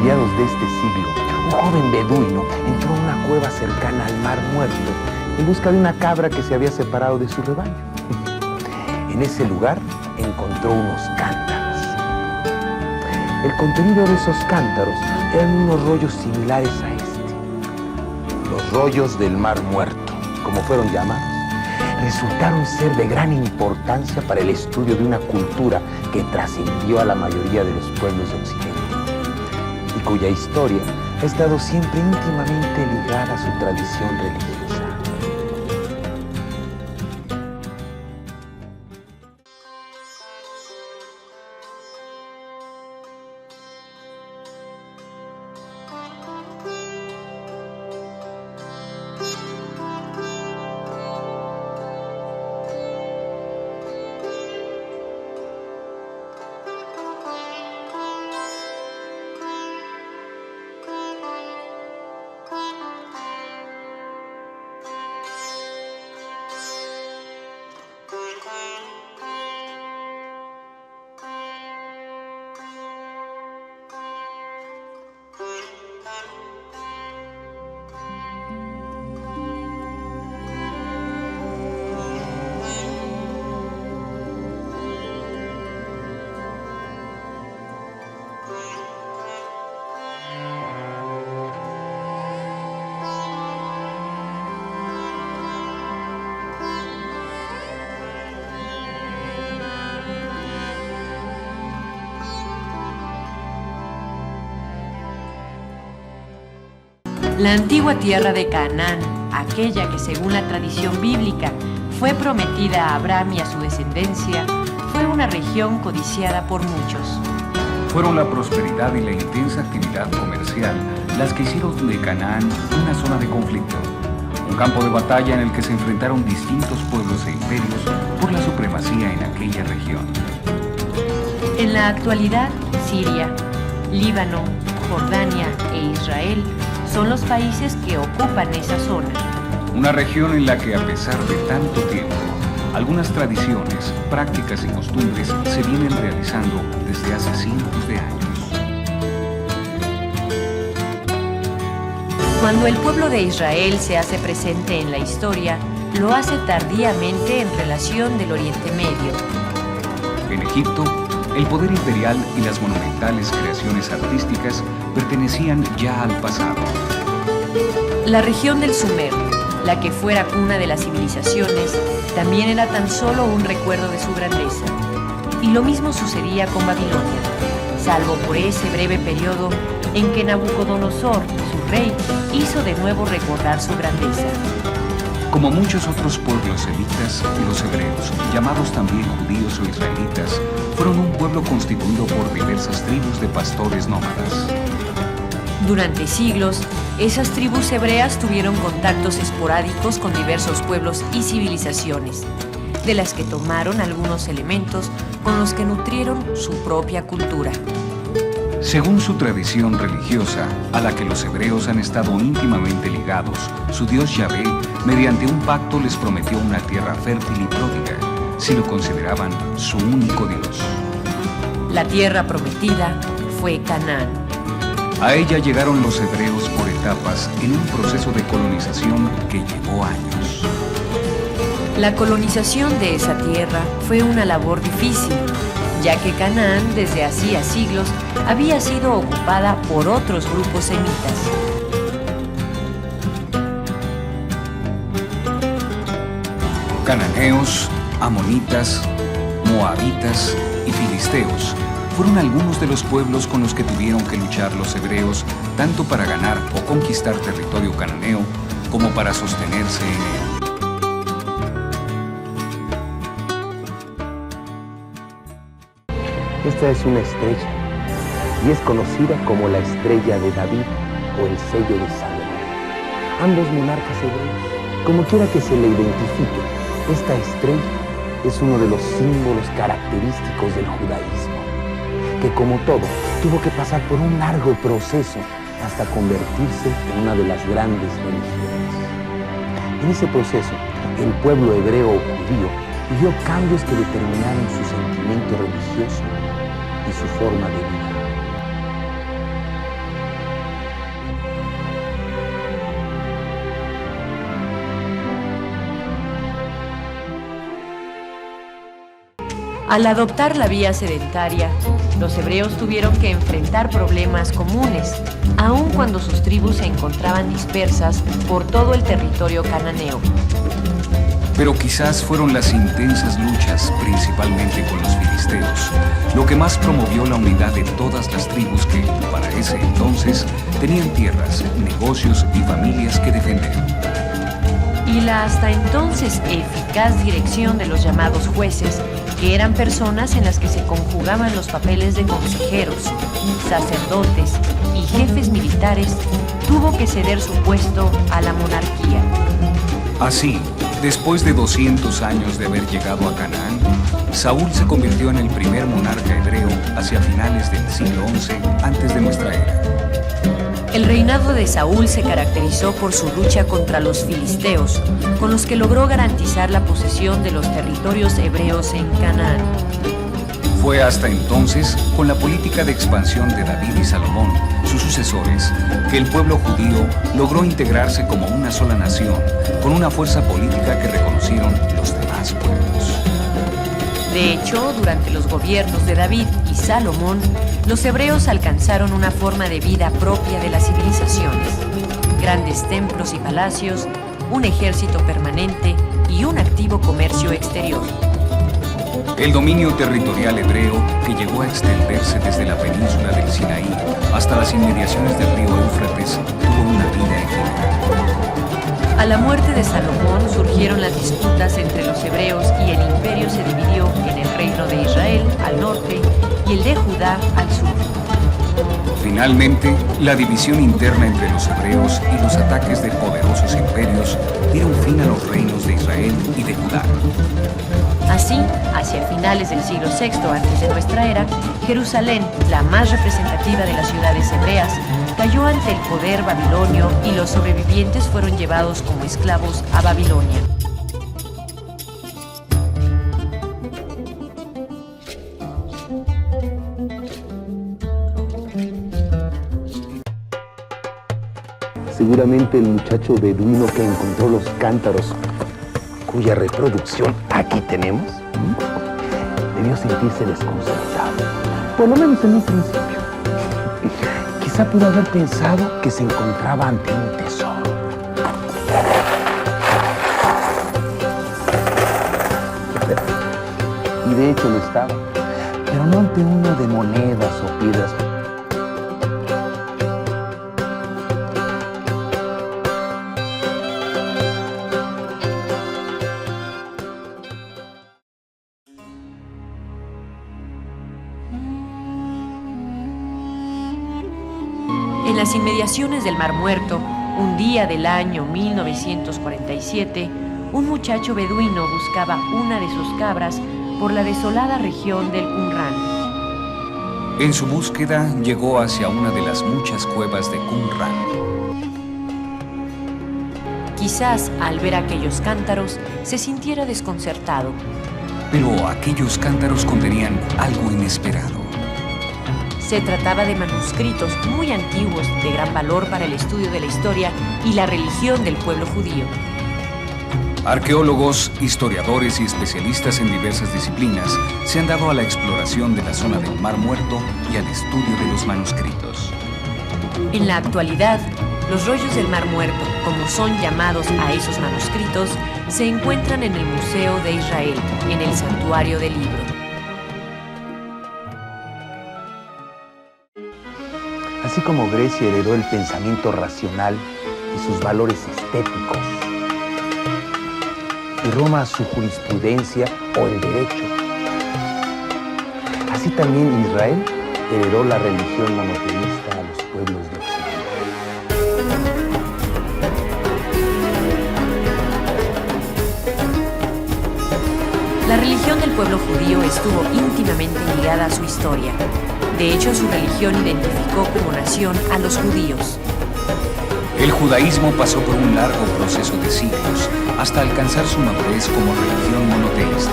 mediados de este siglo, un joven beduino entró a una cueva cercana al Mar Muerto en busca de una cabra que se había separado de su rebaño. En ese lugar encontró unos cántaros. El contenido de esos cántaros eran unos rollos similares a este. Los rollos del Mar Muerto, como fueron llamados, resultaron ser de gran importancia para el estudio de una cultura que trascendió a la mayoría de los pueblos de Occidente y cuya historia ha estado siempre íntimamente ligada a su tradición religiosa. La antigua tierra de Canaán, aquella que según la tradición bíblica fue prometida a Abraham y a su descendencia, fue una región codiciada por muchos. Fueron la prosperidad y la intensa actividad comercial las que hicieron de Canaán una zona de conflicto, un campo de batalla en el que se enfrentaron distintos pueblos e imperios por la supremacía en aquella región. En la actualidad, Siria, Líbano, Jordania e Israel son los países que ocupan esa zona. Una región en la que, a pesar de tanto tiempo, algunas tradiciones, prácticas y costumbres se vienen realizando desde hace cientos de años. Cuando el pueblo de Israel se hace presente en la historia, lo hace tardíamente en relación del Oriente Medio. En Egipto, el poder imperial y las monumentales creaciones artísticas pertenecían ya al pasado. La región del Sumer, la que fuera cuna de las civilizaciones, también era tan solo un recuerdo de su grandeza. Y lo mismo sucedía con Babilonia, salvo por ese breve periodo en que Nabucodonosor, su rey, hizo de nuevo recordar su grandeza. Como muchos otros pueblos semitas, los hebreos, llamados también judíos o israelitas, fueron un pueblo constituido por diversas tribus de pastores nómadas. Durante siglos, esas tribus hebreas tuvieron contactos esporádicos con diversos pueblos y civilizaciones, de las que tomaron algunos elementos con los que nutrieron su propia cultura. Según su tradición religiosa, a la que los hebreos han estado íntimamente ligados, su Dios Yahvé, mediante un pacto les prometió una tierra fértil y pródiga, si lo consideraban su único Dios. La tierra prometida fue Canaán. A ella llegaron los hebreos por etapas en un proceso de colonización que llevó años. La colonización de esa tierra fue una labor difícil, ya que Canaán desde hacía siglos había sido ocupada por otros grupos semitas. Cananeos, amonitas, moabitas y filisteos fueron algunos de los pueblos con los que tuvieron que luchar los hebreos, tanto para ganar o conquistar territorio cananeo como para sostenerse en él. Esta es una estrella y es conocida como la estrella de David o el sello de Salomón. Ambos monarcas hebreos, como quiera que se le identifique, esta estrella es uno de los símbolos característicos del judaísmo, que como todo tuvo que pasar por un largo proceso hasta convertirse en una de las grandes religiones. En ese proceso, el pueblo hebreo o judío vivió cambios que determinaron su sentimiento religioso y su forma de vida. Al adoptar la vía sedentaria, los hebreos tuvieron que enfrentar problemas comunes, aun cuando sus tribus se encontraban dispersas por todo el territorio cananeo. Pero quizás fueron las intensas luchas, principalmente con los filisteos, lo que más promovió la unidad de todas las tribus que, para ese entonces, tenían tierras, negocios y familias que defender. Y la hasta entonces eficaz dirección de los llamados jueces, que eran personas en las que se conjugaban los papeles de consejeros, sacerdotes y jefes militares, tuvo que ceder su puesto a la monarquía. Así, después de 200 años de haber llegado a Canaán, Saúl se convirtió en el primer monarca hebreo hacia finales del siglo XI antes de nuestra era. El reinado de Saúl se caracterizó por su lucha contra los filisteos, con los que logró garantizar la posesión de los territorios hebreos en Canaán. Fue hasta entonces, con la política de expansión de David y Salomón, sus sucesores, que el pueblo judío logró integrarse como una sola nación, con una fuerza política que reconocieron los demás pueblos. De hecho, durante los gobiernos de David y Salomón, los hebreos alcanzaron una forma de vida propia de las civilizaciones, grandes templos y palacios, un ejército permanente y un activo comercio exterior. El dominio territorial hebreo, que llegó a extenderse desde la península del Sinaí hasta las inmediaciones del río Éufrates, tuvo una vida efímera. A la muerte de Salomón surgieron las disputas entre los hebreos y el imperio se dividió en el reino de Israel al norte y el de Judá al sur. Finalmente, la división interna entre los hebreos y los ataques de poderosos imperios dieron fin a los reinos de Israel y de Judá. Así, hacia finales del siglo VI antes de nuestra era, Jerusalén, la más representativa de las ciudades hebreas, cayó ante el poder babilonio y los sobrevivientes fueron llevados como esclavos a Babilonia. Seguramente el muchacho beduino que encontró los cántaros, cuya reproducción aquí tenemos, debió sentirse desconcertado, por lo menos en un principio. Quizá pudo haber pensado que se encontraba ante un tesoro. Y de hecho lo estaba, pero no ante uno de monedas o piedras. En las inmediaciones del Mar Muerto, un día del año 1947, un muchacho beduino buscaba una de sus cabras por la desolada región del Qumrán. En su búsqueda llegó hacia una de las muchas cuevas de Qumrán. Quizás al ver aquellos cántaros se sintiera desconcertado. Pero aquellos cántaros contenían algo inesperado. Se trataba de manuscritos muy antiguos de gran valor para el estudio de la historia y la religión del pueblo judío. Arqueólogos, historiadores y especialistas en diversas disciplinas se han dado a la exploración de la zona del Mar Muerto y al estudio de los manuscritos. En la actualidad, los rollos del Mar Muerto, como son llamados a esos manuscritos, se encuentran en el Museo de Israel, en el Santuario del Libro. Así como Grecia heredó el pensamiento racional y sus valores estéticos, y Roma su jurisprudencia o el derecho, así también Israel heredó la religión monoteísta a los pueblos de Occidente. La religión del pueblo judío estuvo íntimamente ligada a su historia. De hecho, su religión identificó como nación a los judíos. El judaísmo pasó por un largo proceso de siglos hasta alcanzar su madurez como religión monoteísta.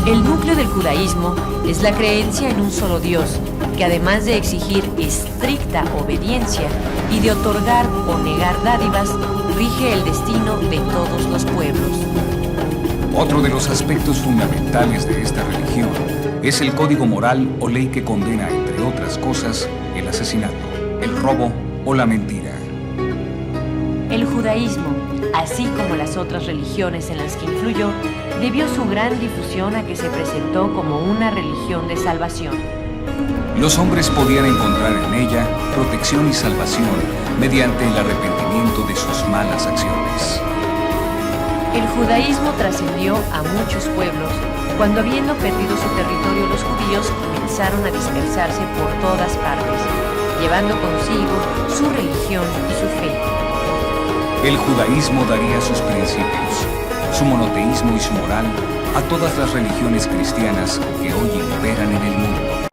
El núcleo del judaísmo es la creencia en un solo Dios, que además de exigir estricta obediencia y de otorgar o negar dádivas, rige el destino de todos los pueblos. Otro de los aspectos fundamentales de esta religión es el código moral o ley que condena, entre otras cosas, el asesinato, el robo o la mentira. El judaísmo, así como las otras religiones en las que influyó, debió su gran difusión a que se presentó como una religión de salvación. Los hombres podían encontrar en ella protección y salvación mediante el arrepentimiento de sus malas acciones. El judaísmo trascendió a muchos pueblos cuando, habiendo perdido su territorio, los judíos comenzaron a dispersarse por todas partes, llevando consigo su religión y su fe. El judaísmo daría sus principios, su monoteísmo y su moral a todas las religiones cristianas que hoy imperan en el mundo.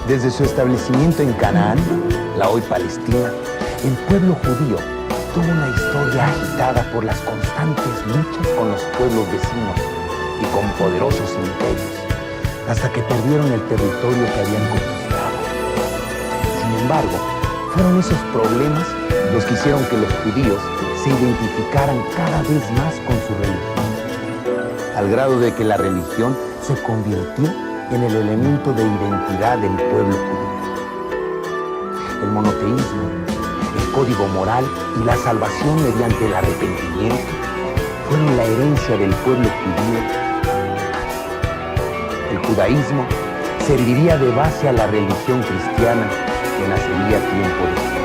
Desde su establecimiento en Canaán, la hoy Palestina, el pueblo judío tuvo una historia agitada por las constantes luchas con los pueblos vecinos y con poderosos imperios, hasta que perdieron el territorio que habían conquistado. Sin embargo, fueron esos problemas los que hicieron que los judíos se identificaran cada vez más con su religión, al grado de que la religión se convirtió en el elemento de identidad del pueblo judío. El monoteísmo, el código moral y la salvación mediante el arrepentimiento fueron la herencia del pueblo judío. El judaísmo serviría de base a la religión cristiana que nacería tiempo después.